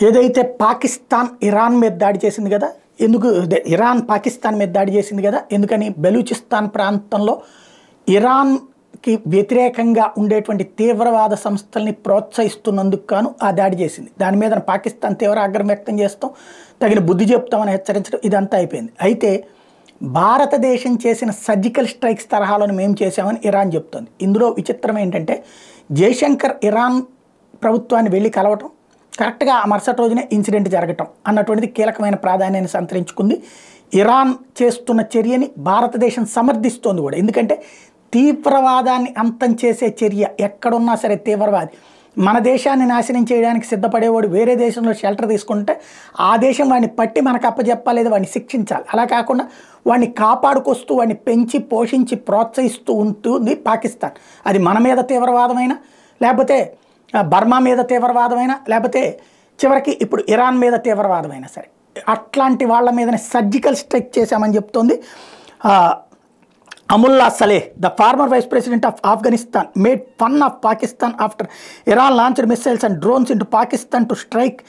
ఏదైతే పాకిస్తాన్ ఇరాన్ మీద దాడి చేసింది కదా, ఎందుకు ఇరాన్ పాకిస్తాన్ మీద దాడి చేసింది కదా, ఎందుకని బెలూచిస్తాన్ ప్రాంతంలో ఇరాన్కి వ్యతిరేకంగా ఉండేటువంటి తీవ్రవాద సంస్థల్ని ప్రోత్సహిస్తున్నందుకు గాను ఆ దాడి చేసింది. దాని మీద పాకిస్తాన్ తీవ్ర ఆగ్రహం వ్యక్తం చేస్తాం, తగిన బుద్ధి చెప్తామని హెచ్చరించడం ఇదంతా అయిపోయింది. అయితే భారతదేశం చేసిన సర్జికల్ స్ట్రైక్స్ తరహాలను మేము చేసామని ఇరాన్ చెప్తోంది. ఇందులో విచిత్రం ఏంటంటే జయశంకర్ ఇరాన్ ప్రభుత్వాన్ని వెళ్ళి కలవటం, కరెక్ట్గా ఆ మరుసటి రోజునే ఇన్సిడెంట్ జరగటం అన్నటువంటిది కీలకమైన ప్రాధాన్యాన్ని సంతరించుకుంది. ఇరాన్ చేస్తున్న చర్యని భారతదేశం సమర్థిస్తోంది కూడా. ఎందుకంటే తీవ్రవాదాన్ని అంతం చేసే చర్య ఎక్కడున్నా సరే తీవ్రవాది మన దేశాన్ని నాశనం చేయడానికి సిద్ధపడేవాడు వేరే దేశంలో షెల్టర్ తీసుకుంటే ఆ దేశం వాడిని పట్టి మనకు అప్పచెప్పాలి, వాడిని శిక్షించాలి. అలా కాకుండా వాడిని కాపాడుకొస్తూ వాడిని పెంచి పోషించి ప్రోత్సహిస్తూ ఉంటుంది పాకిస్తాన్. అది మన మీద తీవ్రవాదమైనా, లేకపోతే బర్మా మీద తీవ్రవాదమైనా, లేకపోతే చివరికి ఇప్పుడు ఇరాన్ మీద తీవ్రవాదమైనా సరే అట్లాంటి వాళ్ళ మీదనే సర్జికల్ స్ట్రైక్ చేశామని చెప్తోంది. Amullah Saleh, the former vice president of Afghanistan, made fun of Pakistan after Iran launched missiles and drones into Pakistan to strike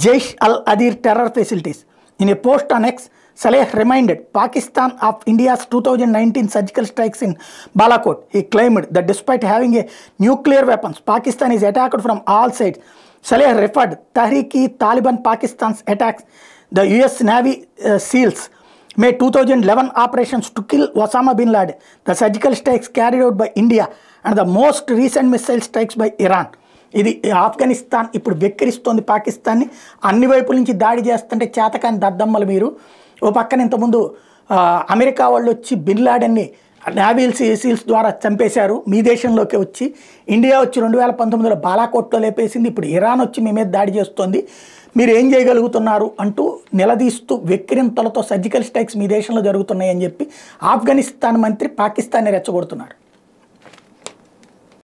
Jaish al-Adil terror facilities. In a post on X, Saleh reminded Pakistan of India's 2019 surgical strikes in Balakot. He claimed that despite having a nuclear weapons, Pakistan is attacked from all sides. Saleh referred Tehreek-e-Taliban Pakistan's attacks, the US Navy SEALs, May 2011 operations to kill Osama bin Laden, the surgical strikes carried out by India, and the most recent missile strikes by Iran. ఇది ఆఫ్ఘనిస్తాన్ ఇప్పుడు వెక్కిరిస్తోంది పాకిస్తాన్ని. అన్ని వైపుల నుంచి దాడి చేస్తుంటే చేతకాని దద్దమ్మలు మీరు. ఓ పక్కన ఇంతకుముందు అమెరికా వాళ్ళు వచ్చి బిన్ లాడెన్ని నావీ సీల్స్ ద్వారా చంపేశారు మీ దేశంలోకి వచ్చి. ఇండియా వచ్చి 2019లో బాలాకోట్లో లేపేసింది. ఇప్పుడు ఇరాన్ వచ్చి మీ మీద దాడి చేస్తోంది. మీరు ఏం చేయగలుగుతున్నారు అంటూ నిలదీస్తూ వెక్కిరింతలతో సర్జికల్ స్ట్రైక్స్ మీ దేశంలో జరుగుతున్నాయని చెప్పి ఆఫ్ఘనిస్తాన్ మంత్రి పాకిస్తాన్ని రెచ్చగొడుతున్నారు.